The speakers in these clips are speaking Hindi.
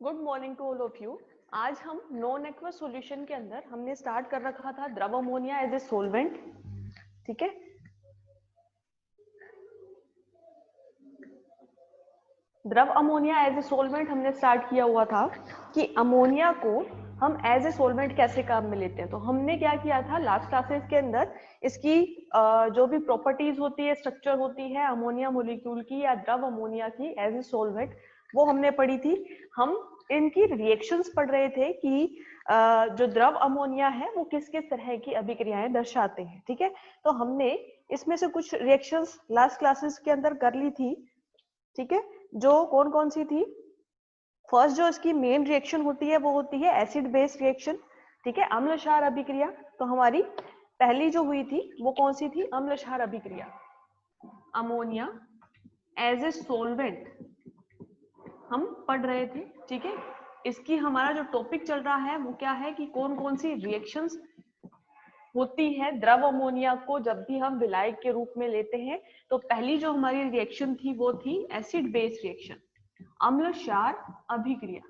Good morning to all of you. आज हम नॉन एक्वस सॉल्यूशन के अंदर हमने स्टार्ट कर रखा था द्रव अमोनिया एज ए सोलवेंट। ठीक है, द्रव अमोनिया एज ए सोलवेंट हमने स्टार्ट किया हुआ था कि अमोनिया को हम एज ए सोलवेंट कैसे काम में लेते हैं। तो हमने क्या किया था लास्ट क्लासेस के अंदर, इसकी जो भी प्रॉपर्टीज होती है, स्ट्रक्चर होती है अमोनिया मोलिक्यूल की या द्रव अमोनिया की एज ए सोलवेंट, वो हमने पढ़ी थी। हम इनकी रिएक्शंस पढ़ रहे थे कि जो द्रव अमोनिया है वो किस किस तरह की अभिक्रियाएं दर्शाते हैं। ठीक है, तो हमने इसमें से कुछ रिएक्शंस लास्ट क्लासेस के अंदर कर ली थी। ठीक है, जो कौन कौन सी थी? फर्स्ट जो इसकी मेन रिएक्शन होती है वो होती है एसिड बेस रिएक्शन। ठीक है, अम्ल क्षार अभिक्रिया। तो हमारी पहली जो हुई थी वो कौन सी थी? अम्ल क्षार अभिक्रिया, अमोनिया एज ए सोलवेंट हम पढ़ रहे थे। ठीक है, इसकी हमारा जो टॉपिक चल रहा है वो क्या है कि कौन कौन सी रिएक्शंस होती है द्रव अमोनिया को जब भी हम विलायक के रूप में लेते हैं। तो पहली जो हमारी रिएक्शन थी वो थी एसिड बेस रिएक्शन, अम्ल क्षार अभिक्रिया।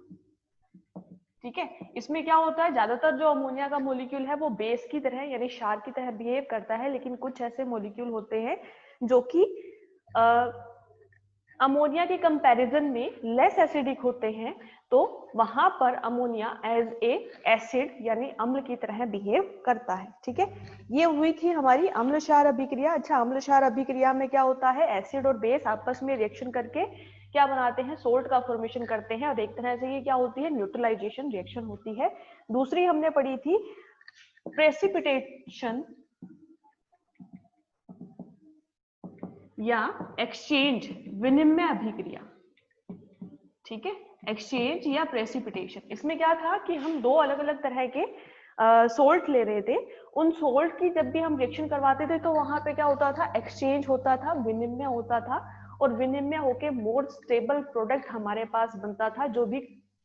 ठीक है, इसमें क्या होता है, ज्यादातर जो अमोनिया का मॉलिक्यूल है वो बेस की तरह यानी क्षार की तरह बिहेव करता है, लेकिन कुछ ऐसे मॉलिक्यूल होते हैं जो कि अमोनिया के कंपैरिजन में लेस एसिडिक होते हैं। तो वहां पर अमोनिया एज ए एसिड यानी अम्ल की तरह बिहेव करता है। ठीक है, ये हुई थी हमारी अम्ल क्षार अभिक्रिया। अच्छा, अम्ल क्षार अभिक्रिया में क्या होता है, एसिड और बेस आपस में रिएक्शन करके क्या बनाते हैं, सोल्ट का फॉर्मेशन करते हैं। और एक तरह से ये क्या होती है, न्यूट्रलाइजेशन रिएक्शन होती है। दूसरी हमने पढ़ी थी प्रेसिपिटेशन या एक्सचेंज विनिमय अभिक्रिया। ठीक है, एक्सचेंज या प्रेसिपिटेशन, इसमें क्या था कि हम दो अलग अलग तरह के सोल्ट ले रहे थे। उन सोल्ट की जब भी हम रिएक्शन करवाते थे तो वहां पे क्या होता था, एक्सचेंज होता था, विनिमय होता था, और विनिमय होके मोर स्टेबल प्रोडक्ट हमारे पास बनता था, जो भी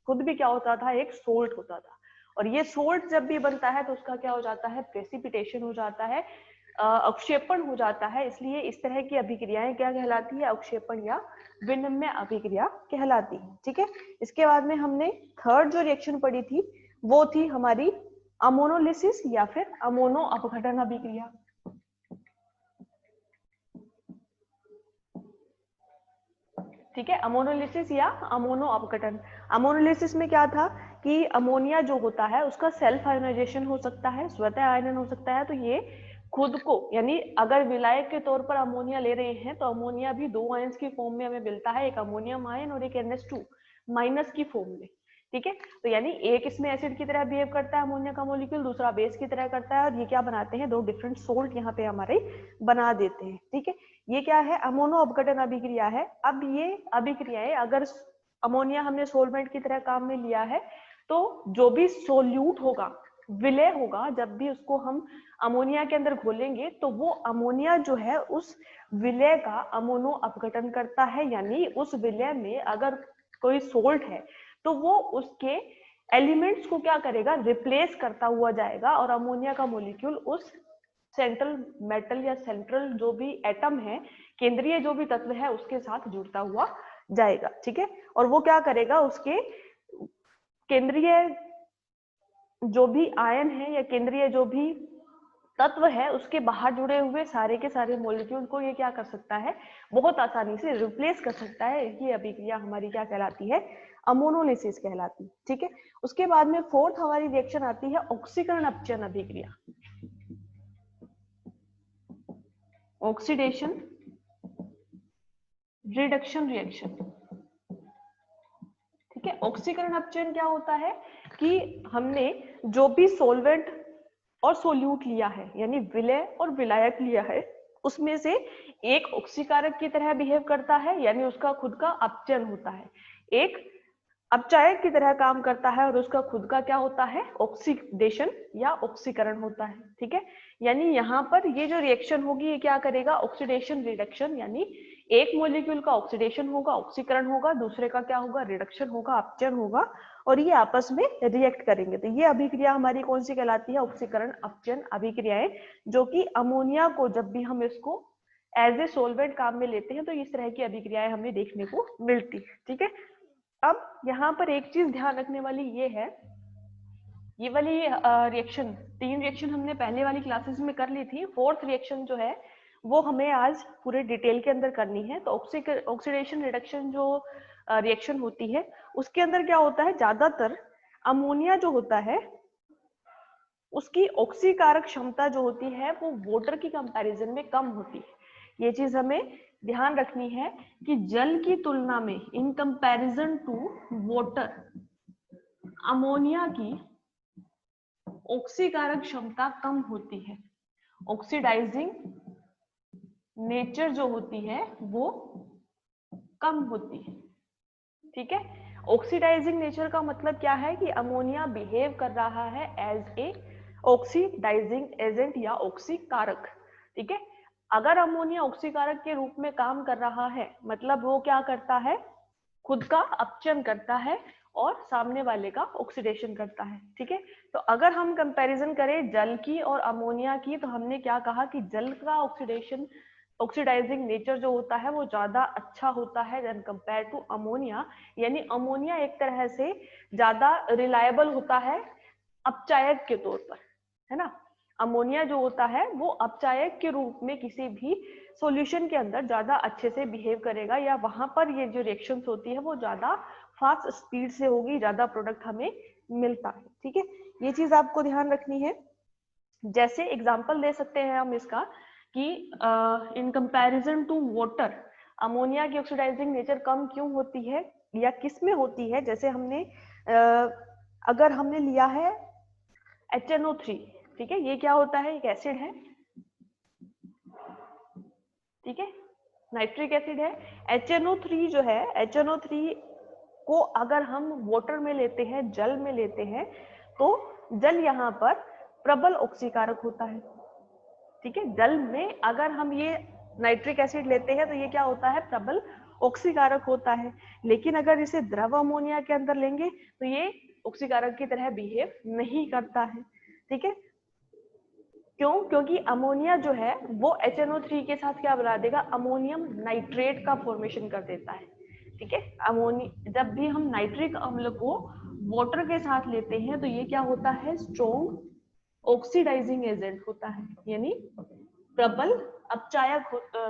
खुद भी क्या होता था, एक सोल्ट होता था। और ये सोल्ट जब भी बनता है तो उसका क्या हो जाता है, प्रेसिपिटेशन हो जाता है, अवक्षेपण हो जाता है। इसलिए इस तरह की अभिक्रियाएं क्या कहलाती है, अवक्षेपण या विनिमय अभिक्रिया कहलाती है। ठीक है, इसके बाद में हमने थर्ड जो रिएक्शन पढ़ी थी वो थी हमारी अमोनोलिसिस या फिर अमोनो अपघटन अभिक्रिया। ठीक है, अमोनोलिसिस या अमोनो अपघटन। अमोनोलिसिस में क्या था कि अमोनिया जो होता है उसका सेल्फ आयनाइजेशन हो सकता है, स्वतः आयनन हो सकता है। तो ये खुद को, यानी अगर विलायक के तौर पर अमोनिया ले रहे हैं तो अमोनिया भी दो आयंस की फॉर्म में हमें मिलता है, एक अमोनियम आयन और एक NH2 माइनस की फॉर्म में। ठीक है, तो यानी एक इसमें एसिड की तरह बिहेव करता है अमोनिया का मॉलिक्यूल, दूसरा बेस की तरह करता है, और ये क्या बनाते हैं, दो डिफरेंट सोल्ट यहाँ पे हमारे बना देते हैं। ठीक है, ये क्या है, अमोनो अपघटन अभिक्रिया है। अब ये अभिक्रियाएं, अगर अमोनिया हमने सोलवेंट की तरह काम में लिया है तो जो भी सोल्यूट होगा, विलय होगा, जब भी उसको हम अमोनिया के अंदर घोलेंगे तो वो अमोनिया जो है उस विलय का अमोनो अपघटन करता है। यानी उस विलय में अगर कोई सोल्ट है तो वो उसके एलिमेंट्स को क्या करेगा, रिप्लेस करता हुआ जाएगा, और अमोनिया का मॉलिक्यूल उस सेंट्रल मेटल या सेंट्रल जो भी एटम है, केंद्रीय जो भी तत्व है, उसके साथ जुड़ता हुआ जाएगा। ठीक है, और वो क्या करेगा, उसके केंद्रीय जो भी आयन है या केंद्रीय जो भी तत्व है उसके बाहर जुड़े हुए सारे के सारे मॉलिक्यूल को ये क्या कर सकता है, बहुत आसानी से रिप्लेस कर सकता है। ये अभिक्रिया हमारी क्या कहलाती है, अमोनोलिसिस कहलाती है। ठीक है, उसके बाद में फोर्थ हमारी रिएक्शन आती है ऑक्सीकरण अपचयन अभिक्रिया, ऑक्सीडेशन रिडक्शन रिएक्शन। ठीक है, ऑक्सीकरण अपचयन क्या होता है कि हमने जो भी सोलवेंट और सोल्यूट लिया है, यानी विलय और विलायक लिया है, उसमें से एक ऑक्सीकारक की तरह बिहेव करता है, यानी उसका खुद का अपचयन होता है, एक अपचायक की तरह काम करता है और उसका खुद का क्या होता है, ऑक्सीडेशन या ऑक्सीकरण होता है। ठीक है, यानी यहाँ पर ये जो रिएक्शन होगी ये क्या करेगा, ऑक्सीडेशन रिडक्शन, यानी एक मॉलिक्यूल का ऑक्सीडेशन होगा, ऑक्सीकरण होगा, दूसरे का क्या होगा, रिडक्शन होगा, अपचयन होगा, और ये आपस में रिएक्ट करेंगे। तो ये अभिक्रिया हमारी कौन सी कहलाती है, ऑक्सीकरण अपचयन अभिक्रियाएं, जो कि अमोनिया को जब भी हम इसको एज ए सोलवेंट काम में लेते हैं तो इस तरह की अभिक्रियाएं हमें देखने को मिलती है। ठीक है, अब यहाँ पर एक चीज ध्यान रखने वाली ये है, ये वाली रिएक्शन, 3 रिएक्शन हमने पहले वाली क्लासेस में कर ली थी, 4th रिएक्शन जो है वो हमें आज पूरे डिटेल के अंदर करनी है। तो ऑक्सीडेशन रिडक्शन जो रिएक्शन होती है उसके अंदर क्या होता है, ज्यादातर अमोनिया जो होता है उसकी ऑक्सीकारक क्षमता जो होती है वो वाटर की कंपैरिजन में कम होती है। ये चीज हमें ध्यान रखनी है कि जल की तुलना में in comparison to water ammonia की ऑक्सीकारक क्षमता कम होती है, ऑक्सीडाइजिंग नेचर जो होती है वो कम होती है। ठीक है, ऑक्सीडाइजिंग नेचर का मतलब क्या है कि अमोनिया बिहेव कर रहा है एज ए ऑक्सीडाइजिंग एजेंट या ऑक्सीकारक। ठीक है, अगर अमोनिया ऑक्सीकारक के रूप में काम कर रहा है मतलब वो क्या करता है, खुद का अपचयन करता है और सामने वाले का ऑक्सीडेशन करता है। ठीक है, तो अगर हम कंपैरिजन करें जल की और अमोनिया की, तो हमने क्या कहा कि जल का ऑक्सीडेशन ऑक्सीडाइजिंग नेचर जो होता है वो ज्यादा अच्छा होता है देन कंपेयर टू अमोनिया, यानी अमोनिया एक तरह से ज्यादा रिलायबल होता है अपचायक के तौर पर, है ना। अमोनिया जो होता है वो अपचायक के रूप में किसी भी सॉल्यूशन के अंदर ज्यादा अच्छे से बिहेव करेगा, या वहां पर ये जो रिएक्शंस होती है वो ज्यादा फास्ट स्पीड से होगी, ज्यादा प्रोडक्ट हमें मिलता है। ठीक है, ये चीज आपको ध्यान रखनी है। जैसे एग्जांपल दे सकते हैं हम इसका कि in comparison to water ammonia की ऑक्सीडाइजिंग नेचर कम क्यों होती है या किस में होती है। जैसे हमने अगर हमने लिया है HNO3, ठीक है, ये क्या होता है, एक एसिड है, ठीक है, नाइट्रिक एसिड है। HNO3 जो है, HNO3 को अगर हम वाटर में लेते हैं, जल में लेते हैं, तो जल यहाँ पर प्रबल ऑक्सीकारक होता है। ठीक है, जल में अगर हम ये नाइट्रिक एसिड लेते हैं तो ये क्या होता है, प्रबल ऑक्सीकारक होता है। लेकिन अगर इसे द्रव अमोनिया के अंदर लेंगे तो ये ऑक्सीकारक की तरह बिहेव नहीं करता है। ठीक है, क्यों, क्योंकि अमोनिया जो है वो HNO3 के साथ क्या बना देगा, अमोनियम नाइट्रेट का फॉर्मेशन कर देता है। ठीक है, जब भी हम नाइट्रिक अम्ल को वाटर के साथ लेते हैं तो ये क्या होता है, स्ट्रॉन्ग ऑक्सीडाइजिंग एजेंट होता है, यानी प्रबल अपचायक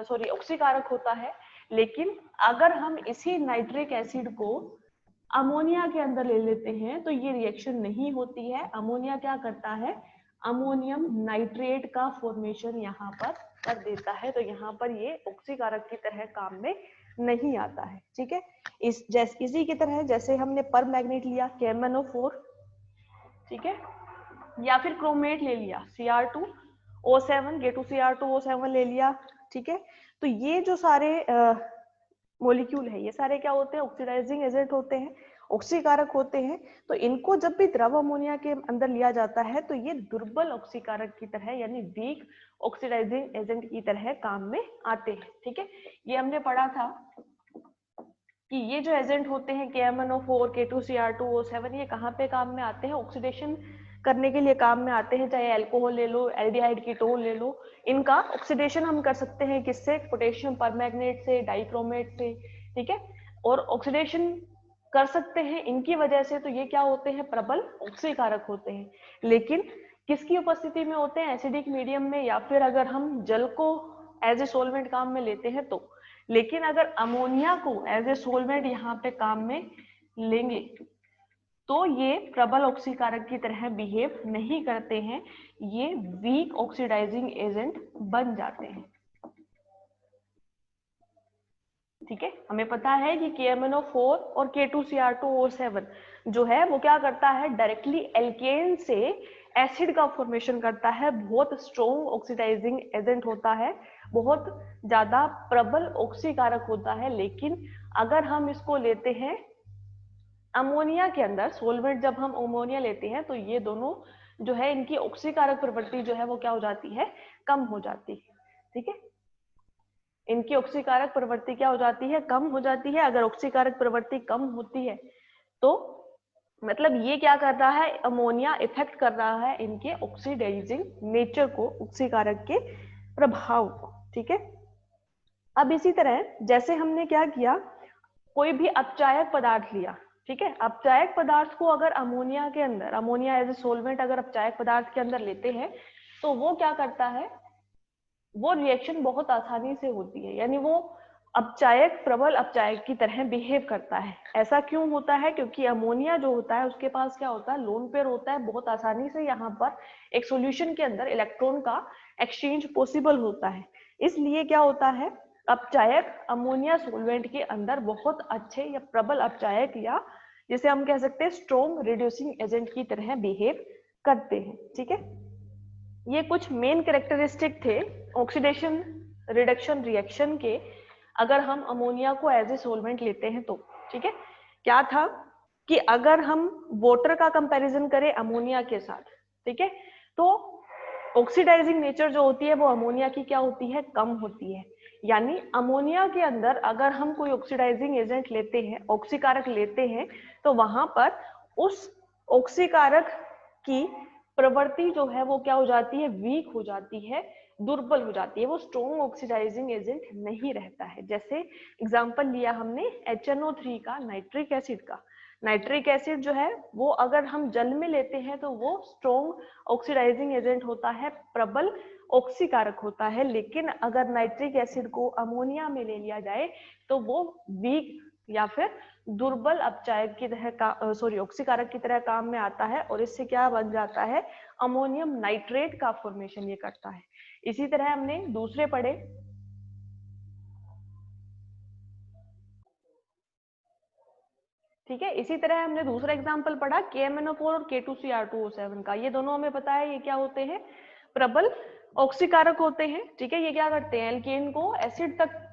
सॉरी ऑक्सीकारक होता है। लेकिन अगर हम इसी नाइट्रिक एसिड को अमोनिया के अंदर ले लेते हैं तो ये रिएक्शन नहीं होती है। अमोनिया क्या करता है, अमोनियम नाइट्रेट का फॉर्मेशन यहाँ पर कर देता है, तो यहाँ पर ये ऑक्सीकारक की तरह काम में नहीं आता है। ठीक है, इसी की तरह जैसे हमने पर मैग्नेट लिया KMnO4, ठीक है, या फिर क्रोमेट ले लिया Cr2O7 K2Cr2O7 ले लिया। ठीक है, तो ये जो सारे मॉलिक्यूल है ये सारे क्या होते हैं, ऑक्सीडाइजिंग एजेंट होते हैं, ऑक्सीकारक होते हैं। तो इनको जब भी द्रव अमोनिया के अंदर लिया जाता है तो ये दुर्बल ऑक्सीकारक की तरह यानी वीक ऑक्सीडाइजिंग एजेंट की तरह काम में आते हैं। ठीक है, ये हमने पढ़ा था कि ये जो एजेंट होते हैं KMnO4 K2Cr2O7 ये कहाँ पे काम में आते हैं, ऑक्सीडेशन करने के लिए काम में आते हैं। चाहे अल्कोहल ले लो, एल्डिहाइड कीटोन ले लो, इनका ऑक्सीडेशन हम कर सकते हैं किससे, पोटेशियम परमैंगनेट से, डाइक्रोमेट से। ठीक है, और ऑक्सीडेशन कर सकते हैं इनकी वजह से, तो ये क्या होते हैं, प्रबल ऑक्सीकारक होते हैं। लेकिन किसकी उपस्थिति में होते हैं, एसिडिक मीडियम में, या फिर अगर हम जल को एज ए सोलवेंट काम में लेते हैं तो। लेकिन अगर अमोनिया को एज ए सोलवेंट यहाँ पे काम में लेंगे तो ये प्रबल ऑक्सीकारक की तरह बिहेव नहीं करते हैं, ये वीक ऑक्सीडाइजिंग एजेंट बन जाते हैं। ठीक है, हमें पता है कि KMnO4 और K2Cr2O7 जो है वो क्या करता है, डायरेक्टली एल्केन से एसिड का फॉर्मेशन करता है, बहुत स्ट्रॉन्ग ऑक्सीडाइजिंग एजेंट होता है, बहुत ज्यादा प्रबल ऑक्सीकारक होता है। लेकिन अगर हम इसको लेते हैं अमोनिया के अंदर, सोलवेंट जब हम अमोनिया लेते हैं तो ये दोनों जो है इनकी ऑक्सीकारक प्रवृत्ति जो है वो क्या हो जाती है, कम हो जाती है। ठीक है, इनकी ऑक्सीकारक प्रवृत्ति क्या हो जाती है, कम हो जाती है। अगर ऑक्सीकारक प्रवृत्ति कम होती है तो मतलब ये क्या कर रहा है, अमोनिया इफेक्ट कर रहा है इनके ऑक्सीडाइजिंग नेचर को, ऑक्सीकारक के प्रभाव को। ठीक है, अब इसी तरह जैसे हमने क्या किया, कोई भी अपचायक पदार्थ लिया, ठीक है, अपचायक पदार्थ को अगर अमोनिया के अंदर, अमोनिया एज ए सोलवेंट अगर अपचायक पदार्थ के अंदर लेते हैं तो वो क्या करता है, वो रिएक्शन बहुत आसानी से होती है, यानी वो अपचायक, प्रबल अपचायक की तरह बिहेव करता है। ऐसा क्यों होता है? क्योंकि अमोनिया जो होता है उसके पास क्या होता है, लोन पेयर होता है, बहुत आसानी से यहाँ पर एक सॉल्यूशन के अंदर इलेक्ट्रॉन का एक्सचेंज पॉसिबल होता है। इसलिए क्या होता है, अपचायक अमोनिया सॉल्वेंट के अंदर बहुत अच्छे या प्रबल अपचायक, या जिसे हम कह सकते हैं स्ट्रॉन्ग रिड्यूसिंग एजेंट की तरह बिहेव करते हैं। ठीक है, ये कुछ मेन कैरेक्टरिस्टिक थे ऑक्सीडेशन रिडक्शन रिएक्शन के, अगर हम अमोनिया को एज ए सोलवेंट लेते हैं तो। ठीक है, क्या था कि अगर हम वाटर का कंपैरिजन करें अमोनिया के साथ, ठीक है, तो ऑक्सीडाइजिंग नेचर जो होती है वो अमोनिया की क्या होती है, कम होती है। यानी अमोनिया के अंदर अगर हम कोई ऑक्सीडाइजिंग एजेंट लेते हैं, ऑक्सीकारक लेते हैं, तो वहां पर उस ऑक्सीकारक की प्रवृत्ति जो है वो क्या हो जाती है, वीक हो जाती है, दुर्बल हो जाती है, वो स्ट्रॉन्ग ऑक्सीडाइजिंग एजेंट नहीं रहता है। जैसे एग्जांपल लिया हमने HNO3 का, नाइट्रिक एसिड का। नाइट्रिक एसिड जो है वो अगर हम जल में लेते हैं तो वो स्ट्रॉन्ग ऑक्सीडाइजिंग एजेंट होता है, प्रबल ऑक्सीकारक होता है, लेकिन अगर नाइट्रिक एसिड को अमोनिया में ले लिया जाए तो वो वीक या फिर दुर्बल अपचायक की तरह का, सॉरी, ऑक्सीकारक की तरह काम में आता है, और इससे क्या बन जाता है, अमोनियम नाइट्रेट का फॉर्मेशन ये करता है। इसी तरह हमने दूसरे पढ़े, ठीक है, इसी तरह हमने दूसरा एग्जांपल पढ़ा KMnO4 और K2Cr2O7 का। ये दोनों हमें पता है ये क्या होते हैं, प्रबल ऑक्सीकारक होते हैं। ठीक है, ये क्या करते हैं, एल्केन को एसिड तक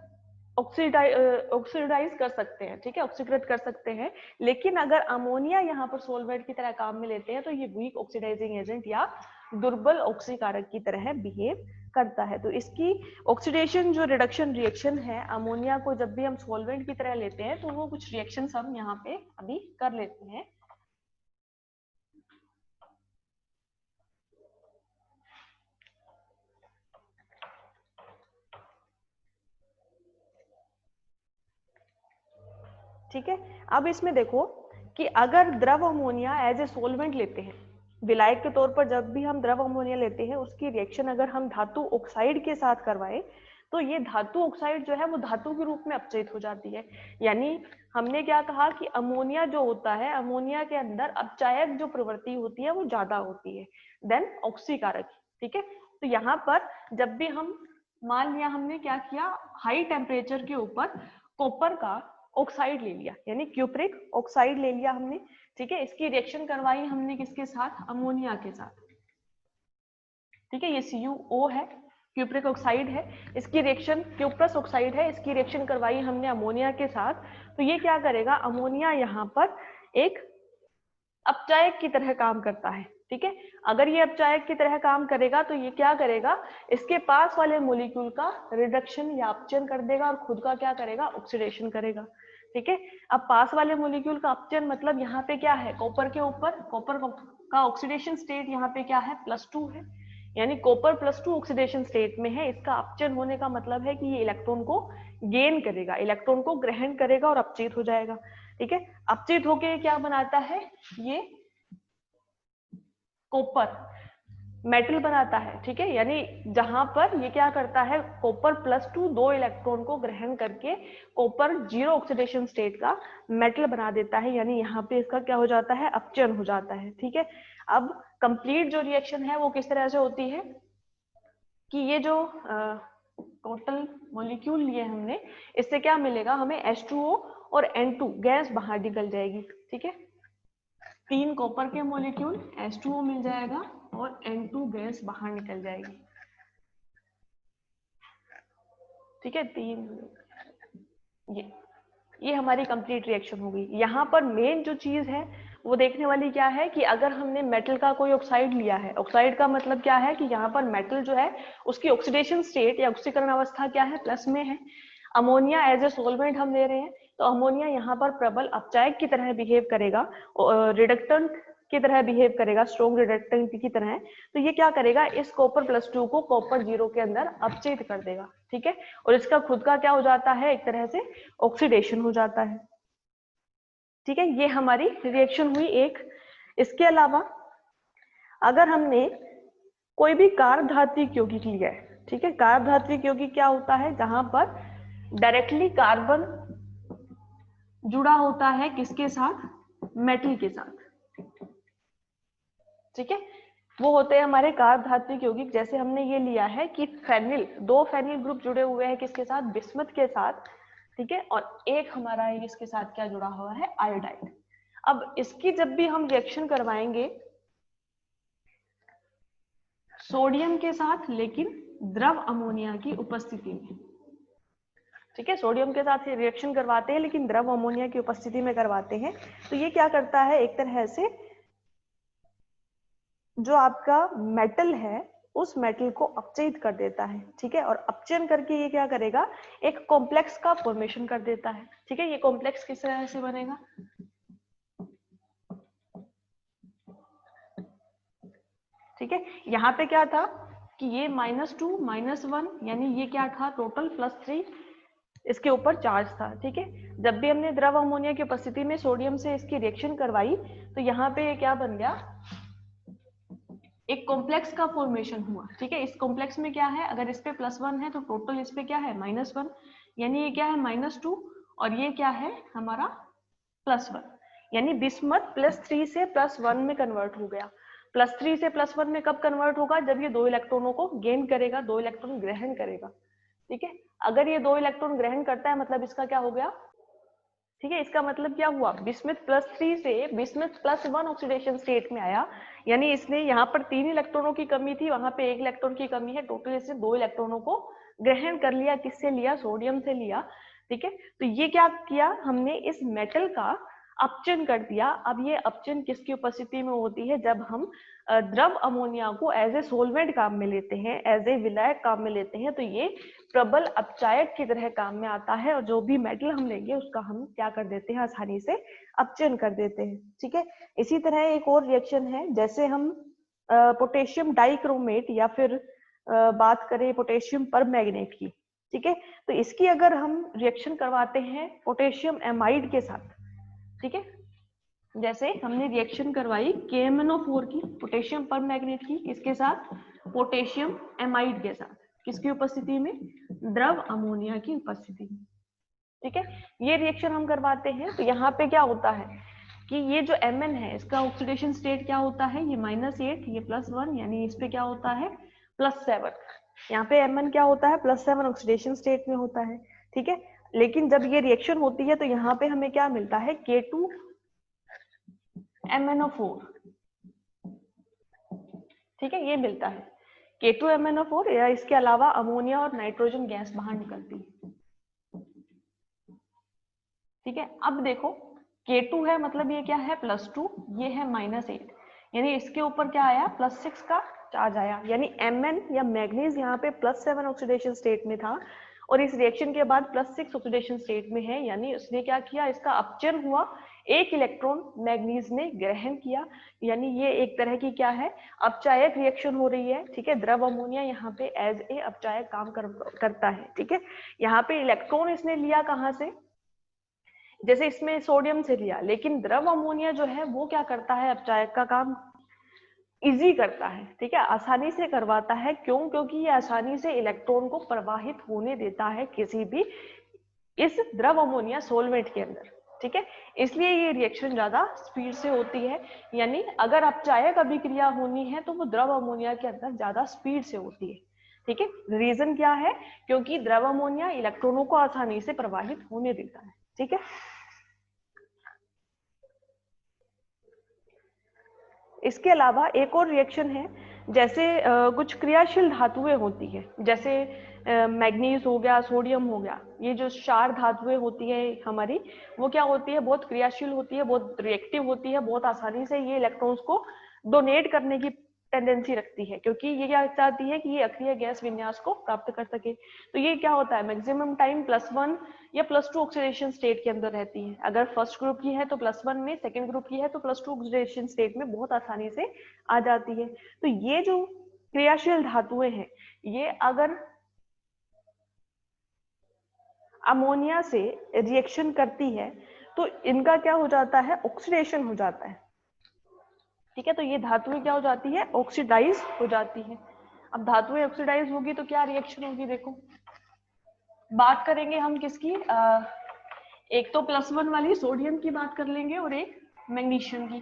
ऑक्सीडाइज कर सकते हैं, ठीक है, ऑक्सीकृत कर सकते हैं। लेकिन अगर अमोनिया यहाँ पर सोलवेंट की तरह काम में लेते हैं तो ये वीक ऑक्सीडाइजिंग एजेंट या दुर्बल ऑक्सीकारक की तरह बिहेव करता है। तो इसकी ऑक्सीडेशन जो रिडक्शन रिएक्शन है, अमोनिया को जब भी हम सोलवेंट की तरह लेते हैं तो वो कुछ रिएक्शन हम यहाँ पे अभी कर लेते हैं। ठीक है, अब इसमें देखो कि अगर द्रव अमोनिया एज ए सोलवेंट लेते हैं, विलायक के तौर पर जब भी हम द्रव अमोनिया लेते हैं, उसकी रिएक्शन अगर हम धातु ऑक्साइड के साथ करवाएं तो ये धातु ऑक्साइड जो है वो धातु के रूप में अपचयित हो जाती है। यानी हमने क्या कहा कि अमोनिया जो होता है, अमोनिया के अंदर अपचायक जो प्रवृत्ति होती है वो ज्यादा होती है देन ऑक्सीकारक। ठीक है, तो यहाँ पर जब भी हम, मान लिया हमने क्या किया, हाई टेम्परेचर के ऊपर कॉपर का ऑक्साइड ले लिया, यानी क्यूप्रिक ऑक्साइड ले लिया हमने। ठीक है, इसकी रिएक्शन करवाई हमने किसके साथ, अमोनिया के साथ। ठीक है, ये CuO है, क्यूप्रिक ऑक्साइड है, इसकी रिएक्शन क्यूप्रस ऑक्साइड है, इसकी रिएक्शन करवाई हमने अमोनिया के साथ। तो ये क्या करेगा, अमोनिया यहाँ पर एक अपचायक की तरह काम करता है। ठीक है, अगर ये अपचायक की तरह काम करेगा तो ये क्या करेगा, इसके पास वाले मोलिक्यूल का रिडक्शन या अपचयन कर देगा और खुद का क्या करेगा, ऑक्सीडेशन करेगा। ठीक है, अब पास वाले मोलिक्यूल का अपचयन मतलब यहाँ पे क्या है, कॉपर के ऊपर, कॉपर का ऑक्सीडेशन स्टेट यहाँ पे क्या है, +2 है, यानी कॉपर +2 ऑक्सीडेशन स्टेट में है। इसका अपचयन होने का मतलब है कि ये इलेक्ट्रॉन को गेन करेगा, इलेक्ट्रॉन को ग्रहण करेगा और अपचयित हो जाएगा। ठीक है, अपचयित होके क्या बनाता है, ये कॉपर मेटल बनाता है। ठीक है, यानी जहां पर ये क्या करता है, कॉपर +2 दो इलेक्ट्रॉन को ग्रहण करके कॉपर 0 ऑक्सीडेशन स्टेट का मेटल बना देता है, यानी यहाँ पे इसका क्या हो जाता है, अपचयन हो जाता है। ठीक है, अब कंप्लीट जो रिएक्शन है वो किस तरह से होती है कि ये जो टोटल मॉलिक्यूल लिए हमने, इससे क्या मिलेगा हमें, H2O और N2 गैस बाहर निकल जाएगी। ठीक है, 3 कॉपर के मॉलिक्यूल, H2O मिल जाएगा और N2 गैस बाहर निकल जाएगी। ठीक है, 3, ये हमारी कंप्लीट रिएक्शन होगी। यहाँ पर मेन जो चीज है वो देखने वाली क्या है कि अगर हमने मेटल का कोई ऑक्साइड लिया है, ऑक्साइड का मतलब क्या है कि यहाँ पर मेटल जो है उसकी ऑक्सीडेशन स्टेट या ऑक्सीकरण अवस्था क्या है, प्लस में है। अमोनिया एज ए सोलवेंट हम ले रहे हैं, तो अमोनिया यहाँ पर प्रबल अपचायक की तरह बिहेव करेगा, रिडक्टेंट की तरह बिहेव करेगा, स्ट्रॉन्ग रिडक्टेंट की तरह है। तो ये क्या करेगा, इस कॉपर +2 को कॉपर 0 के अंदर अपचयित कर देगा, ठीक है। और इसका खुद का क्या हो जाता है, एक तरह से ऑक्सीडेशन हो जाता है, ठीक है। ये हमारी रिएक्शन हुई एक। इसके अलावा अगर हमने कोई भी कार्बधात्विक यौगिक लिया है, ठीक है, कार्बधात्विक यौगिक क्या होता है, जहां पर डायरेक्टली कार्बन जुड़ा होता है किसके साथ, मेटल के साथ, ठीक है, वो होते हैं हमारे कार्बधात्विक यौगिक। जैसे हमने ये लिया है कि फेनिल, 2 फेनिल ग्रुप जुड़े हुए हैं किसके साथ, बिस्मथ के साथ, ठीक है, और एक हमारा इसके साथ क्या जुड़ा हुआ है, आयोडाइड। अब इसकी जब भी हम रिएक्शन करवाएंगे सोडियम के साथ, लेकिन द्रव अमोनिया की उपस्थिति में, ठीक है, सोडियम के साथ रिएक्शन करवाते हैं लेकिन द्रव अमोनिया की उपस्थिति में करवाते हैं, तो ये क्या करता है, एक तरह से जो आपका मेटल है उस मेटल को अपचयित कर देता है, ठीक है। और अपचयन करके ये क्या करेगा, एक कॉम्प्लेक्स का फॉर्मेशन कर देता है, ठीक है। ये कॉम्प्लेक्स किस तरह से बनेगा, ठीक है। यहाँ पे क्या था कि ये -2 -1, यानी ये क्या था, टोटल +3 इसके ऊपर चार्ज था, ठीक है। जब भी हमने द्रव अमोनिया की उपस्थिति में सोडियम से इसकी रिएक्शन करवाई तो यहाँ पे क्या बन गया, एक कॉम्प्लेक्स का फॉर्मेशन हुआ, ठीक है। इस कॉम्प्लेक्स में क्या है, अगर इस पे +1 है तो टोटल इस पे क्या है, -1, यानी ये क्या है -2, और ये क्या है हमारा +1, यानी बिस्मथ +3 से +1 में कन्वर्ट हो गया। +3 से +1 में कब कन्वर्ट होगा, जब ये 2 इलेक्ट्रॉनों को गेन करेगा, 2 इलेक्ट्रॉन ग्रहण करेगा, ठीक है। अगर ये 2 इलेक्ट्रॉन ग्रहण करता है मतलब इसका क्या हो गया, ठीक है, इसका मतलब क्या हुआ, बिस्मथ +3 से बिस्मथ +1 ऑक्सीडेशन स्टेट में आया, यानी इसने यहाँ पर 3 इलेक्ट्रॉनों की कमी थी, वहां पे 1 इलेक्ट्रॉन की कमी है, टोटल इसने 2 इलेक्ट्रॉनों को ग्रहण कर लिया। किससे लिया, सोडियम से लिया, ठीक है। तो ये क्या किया हमने, इस मेटल का अपचयन कर दिया। अब ये अपचयन किसकी उपस्थिति में होती है, जब हम द्रव अमोनिया को एज ए सोलवेंट काम में लेते हैं, एज ए विलायक काम में लेते हैं, तो ये प्रबल अपचायक की तरह काम में आता है, और जो भी मेटल हम लेंगे उसका हम क्या कर देते हैं, आसानी से अपचयन कर देते हैं, ठीक है। इसी तरह एक और रिएक्शन है, जैसे हम पोटेशियम डाइक्रोमेट या फिर बात करें पोटेशियम परमैंगनेट की, ठीक है, तो इसकी अगर हम रिएक्शन करवाते हैं पोटेशियम एमाइड के साथ, ठीक है, जैसे हमने रिएक्शन करवाई KMnO4 की, पोटेशियम परमैंगनेट की, किसके साथ, पोटेशियम एमाइड के साथ, किसकी उपस्थिति में, द्रव अमोनिया की उपस्थिति में, ठीक है। ये रिएक्शन हम करवाते हैं तो यहाँ पे क्या होता है कि ये जो Mn है इसका ऑक्सीडेशन स्टेट क्या होता है, ये -8, ये +1, यानी इस पे क्या होता है, +7। यहाँ पे Mn क्या होता है, +7 ऑक्सीडेशन स्टेट में होता है, ठीक है। लेकिन जब ये रिएक्शन होती है तो यहाँ पे हमें क्या मिलता है, K2MnO4, ठीक है, ये मिलता है K2MnO4, या इसके अलावा अमोनिया और नाइट्रोजन गैस बाहर निकलती है, ठीक है। अब देखो K2 है मतलब ये क्या है, +2, ये है -8, यानी इसके ऊपर क्या आया, +6 का चार्ज आया, यानी Mn या मैग्नीज यहाँ पे +7 ऑक्सीडेशन स्टेट में था और इस रिएक्शन के बाद +6 ऑक्सीडेशन स्टेट में है, यानी उसने क्या किया, इसका अपचयन हुआ, 1 इलेक्ट्रॉन मैग्नीज ने ग्रहण किया, यानी ये एक तरह की क्या है, अपचायक रिएक्शन हो रही है, ठीक है। द्रव अमोनिया यहाँ पे एज ए अपचायक काम करता है, ठीक है। यहाँ पे इलेक्ट्रॉन इसने लिया कहाँ से, जैसे इसमें सोडियम से लिया, लेकिन द्रव अमोनिया जो है वो क्या करता है, अपचायक का काम इजी करता है, ठीक है, आसानी से करवाता है। क्यों, क्योंकि ये आसानी से इलेक्ट्रॉन को प्रवाहित होने देता है किसी भी इस द्रव अमोनिया सोलवेंट के अंदर, ठीक है, इसलिए ये रिएक्शन ज्यादा स्पीड से होती है। यानी अगर अपचायक अभिक्रिया होनी है तो वो द्रव अमोनिया के अंदर ज्यादा स्पीड से होती है, ठीक है। रीजन क्या है, क्योंकि द्रव अमोनिया इलेक्ट्रॉनों को आसानी से प्रवाहित होने देता है, ठीक है। इसके अलावा एक और रिएक्शन है, जैसे कुछ क्रियाशील धातुएं होती है, जैसे मैग्नीज हो गया, सोडियम हो गया, ये जो क्षार धातुएं होती है हमारी, वो क्या होती है, बहुत क्रियाशील होती है, बहुत रिएक्टिव होती है, बहुत आसानी से ये इलेक्ट्रॉन्स को डोनेट करने की टेंडेंसी रखती है, क्योंकि ये क्या चाहती है कि ये अक्रिय गैस विन्यास को प्राप्त कर सके। तो ये क्या होता है, मैक्सिमम टाइम +1 या +2 ऑक्सीडेशन स्टेट के अंदर रहती है। अगर फर्स्ट ग्रुप की है तो +1 में, सेकेंड ग्रुप की है तो +2 ऑक्सीडेशन स्टेट में बहुत आसानी से आ जाती है। तो ये जो क्रियाशील धातुएं हैं, ये अगर अमोनिया से रिएक्शन करती है तो इनका क्या हो जाता है, ऑक्सीडेशन हो जाता है। ठीक है, तो ये धातुएं क्या हो जाती है, ऑक्सीडाइज हो जाती है। अब धातुएं ऑक्सीडाइज होगी तो क्या रिएक्शन होगी, देखो बात करेंगे हम किसकी, एक तो +1 वाली सोडियम की बात कर लेंगे और एक मैग्नीशियम की।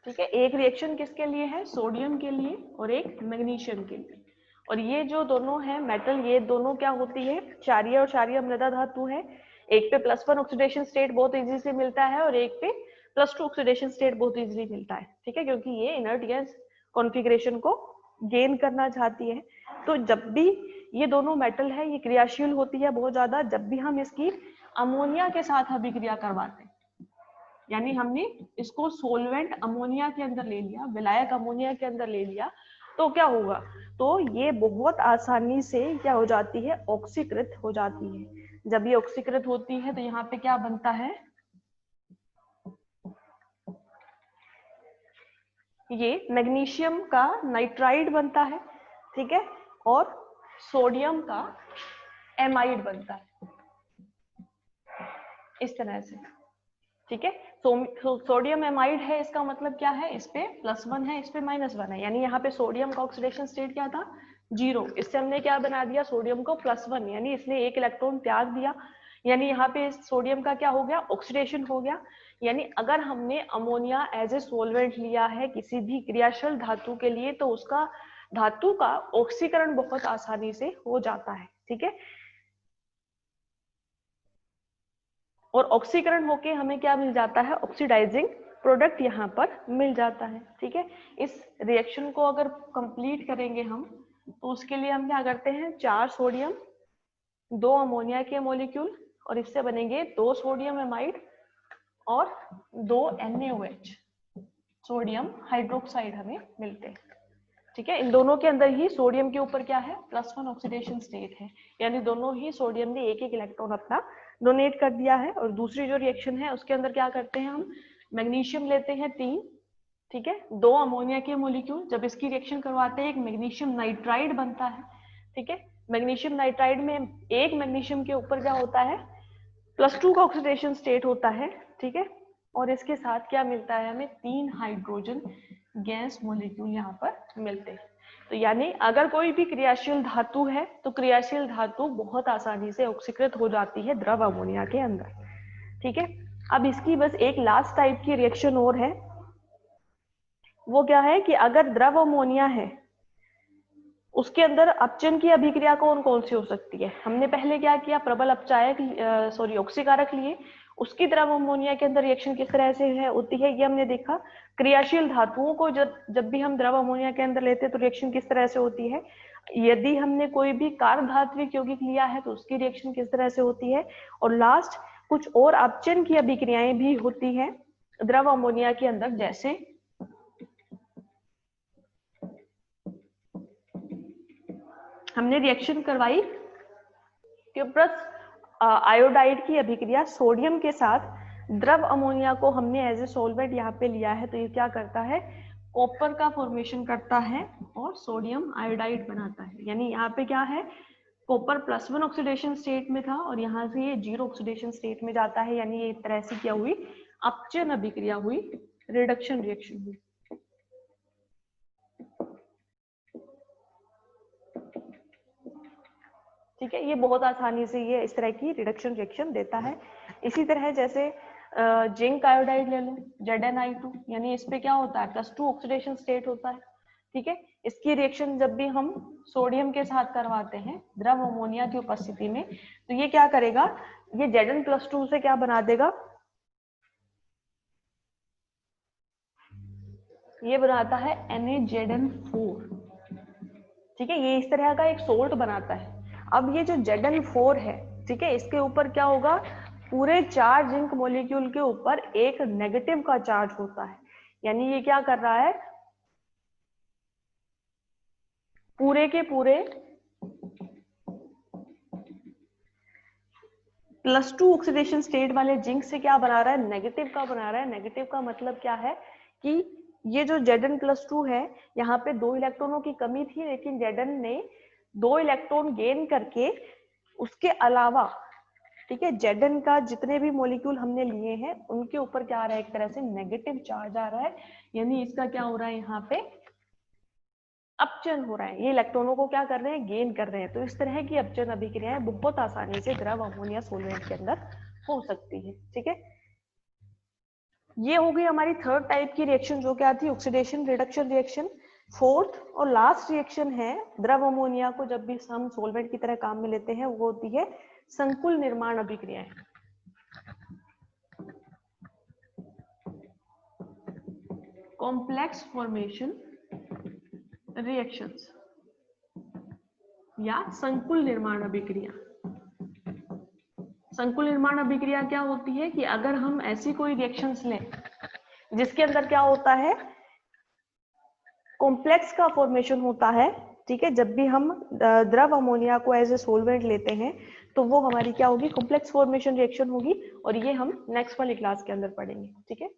ठीक है, एक रिएक्शन किसके लिए है, सोडियम के लिए और एक मैग्नीशियम के लिए। और ये जो दोनों है मेटल, ये दोनों क्या होती है, क्षारीय और क्षारीय मृदा धातु है। एक पे +1 ऑक्सीडेशन स्टेट बहुत इजी से मिलता है और एक पे +2 ऑक्सीडेशन स्टेट बहुत इजीली मिलता है। ठीक है, क्योंकि ये इनर्ट गैस कॉन्फ़िगरेशन को गेन करना चाहती है। तो जब भी ये दोनों मेटल है, ये क्रियाशील होती है बहुत ज्यादा, जब भी हम इसकी अमोनिया के साथ अभिक्रिया करवाते हैं, यानी हमने इसको सोलवेंट अमोनिया के अंदर ले लिया, विलायक अमोनिया के अंदर ले लिया, तो क्या होगा, तो ये बहुत आसानी से क्या हो जाती है, ऑक्सीकृत हो जाती है। जब ये ऑक्सीकृत होती है तो यहाँ पे क्या बनता है, ये मैग्नीशियम का नाइट्राइड बनता है। ठीक है, और सोडियम का एमाइड बनता है इस तरह से। ठीक है, सोडियम एमाइड है, इसका मतलब क्या है, इस पे +1 है, इस पे -1 है, यानी यहाँ पे सोडियम का ऑक्सीडेशन स्टेट क्या था, 0। इससे हमने क्या बना दिया, सोडियम को +1, यानी इसने एक इलेक्ट्रॉन त्याग दिया, यानी यहाँ पे सोडियम का क्या हो गया, ऑक्सीडेशन हो गया। यानी अगर हमने अमोनिया एज ए सोलवेंट लिया है किसी भी क्रियाशील धातु के लिए, तो उसका धातु का ऑक्सीकरण बहुत आसानी से हो जाता है। ठीक है, और ऑक्सीकरण होके हमें क्या मिल जाता है, ऑक्सीडाइजिंग प्रोडक्ट यहाँ पर मिल जाता है। ठीक है, इस रिएक्शन को अगर कंप्लीट करेंगे हम, तो उसके लिए हम क्या करते हैं, 4 सोडियम 2 अमोनिया के मॉलिक्यूल, और इससे बनेंगे 2 सोडियम एमाइड और 2 NaOH सोडियम हाइड्रोक्साइड हमें मिलते हैं। ठीक है, इन दोनों के अंदर ही सोडियम के ऊपर क्या है, +1 ऑक्सीडेशन स्टेट है, यानी दोनों ही सोडियम ने एक इलेक्ट्रॉन अपना डोनेट कर दिया है। और दूसरी जो रिएक्शन है उसके अंदर क्या करते हैं हम, मैग्नीशियम लेते हैं 3, ठीक है, 2 अमोनिया के मॉलिक्यूल, जब इसकी रिएक्शन करवाते हैं एक मैग्नीशियम नाइट्राइड बनता है। ठीक है, मैग्नीशियम नाइट्राइड में एक मैग्नीशियम के ऊपर क्या होता है, +2 का ऑक्सीडेशन स्टेट होता है। ठीक है, और इसके साथ क्या मिलता है हमें, 3 हाइड्रोजन गैस मॉलिक्यूल यहाँ पर मिलते हैं। तो यानी अगर कोई भी क्रियाशील धातु है तो क्रियाशील धातु बहुत आसानी से ऑक्सीकृत हो जाती है द्रव अमोनिया के अंदर। ठीक है, अब इसकी बस एक लास्ट टाइप की रिएक्शन और है, वो क्या है कि अगर द्रव अमोनिया है उसके अंदर अपचन की अभिक्रिया कौन कौन सी हो सकती है। हमने पहले क्या किया, प्रबल अपचायक ऑक्सीकारक लिए, उसकी द्रव अमोनिया के अंदर रिएक्शन किस तरह से है होती है ये हमने देखा। क्रियाशील धातुओं को जब भी हम द्रव अमोनिया के अंदर लेते हैं तो रिएक्शन किस तरह से होती है। यदि हमने कोई भी कार्बधात्विक यौगिक लिया है तो उसकी रिएक्शन किस तरह से होती है। और लास्ट कुछ और अपचन की अभिक्रियाएं भी होती है द्रव अमोनिया के अंदर, जैसे हमने रिएक्शन करवाई क्यूप्रस आयोडाइड की अभिक्रिया सोडियम के साथ, द्रव अमोनिया को हमने एज ए सॉल्वेंट यहाँ पे लिया है, तो ये क्या करता है, कॉपर का फॉर्मेशन करता है और सोडियम आयोडाइड बनाता है। यानी यहाँ पे क्या है, कॉपर +1 ऑक्सीडेशन स्टेट में था और यहाँ से ये 0 ऑक्सीडेशन स्टेट में जाता है। यानी ये तरह से क्या हुई, अपचन अभिक्रिया हुई, रिडक्शन रिएक्शन हुई। ठीक है, ये बहुत आसानी से ये इस तरह की रिडक्शन रिएक्शन देता है। इसी तरह जैसे जिंक आयोडाइड ले लो, Zni2, यानी इस पे क्या होता है, +2 ऑक्सीडेशन स्टेट होता है। ठीक है, इसकी रिएक्शन जब भी हम सोडियम के साथ करवाते हैं द्रव अमोनिया की उपस्थिति में, तो ये क्या करेगा, ये Zn+2 से क्या बना देगा, ये बनाता है NaZn4। ठीक है, ये इस तरह का एक सोल्ट बनाता है। अब ये जो Zn4 है, ठीक है, इसके ऊपर क्या होगा, पूरे 4 जिंक मॉलिक्यूल के ऊपर एक नेगेटिव का चार्ज होता है। यानी ये क्या कर रहा है, पूरे के पूरे +2 ऑक्सीडेशन स्टेट वाले जिंक से क्या बना रहा है, नेगेटिव का बना रहा है। नेगेटिव का मतलब क्या है कि ये जो Zn+2 है, यहाँ पे 2 इलेक्ट्रॉनों की कमी थी, लेकिन Zn ने 2 इलेक्ट्रॉन गेन करके उसके अलावा, ठीक है, Zn का जितने भी मॉलिक्यूल हमने लिए हैं उनके ऊपर क्या आ रहा है, एक तरह से नेगेटिव चार्ज आ रहा है। यानी इसका क्या हो रहा है, यहाँ पे अपचयन हो रहा है। ये इलेक्ट्रॉनों को क्या कर रहे हैं, गेन कर रहे हैं। तो इस तरह की अपचयन अभिक्रियाएं बहुत आसानी से द्रव अमोनिया सोलवेंट के अंदर हो सकती है। ठीक है, ये हो गई हमारी थर्ड टाइप की रिएक्शन, जो क्या थी, ऑक्सीडेशन रिडक्शन रिएक्शन। फोर्थ और लास्ट रिएक्शन है द्रव अमोनिया को जब भी हम सोलवेंट की तरह काम में लेते हैं, वो होती है संकुल निर्माण अभिक्रियाएं। कॉम्प्लेक्स फॉर्मेशन रिएक्शंस या संकुल निर्माण अभिक्रिया। संकुल निर्माण अभिक्रिया क्या होती है कि अगर हम ऐसी कोई रिएक्शंस लें जिसके अंदर क्या होता है, कॉम्प्लेक्स का फॉर्मेशन होता है, ठीक है, जब भी हम द्रव अमोनिया को एज ए सोलवेंट लेते हैं तो वो हमारी क्या होगी, कॉम्प्लेक्स फॉर्मेशन रिएक्शन होगी। और ये हम नेक्स्ट वाली क्लास के अंदर पढ़ेंगे। ठीक है।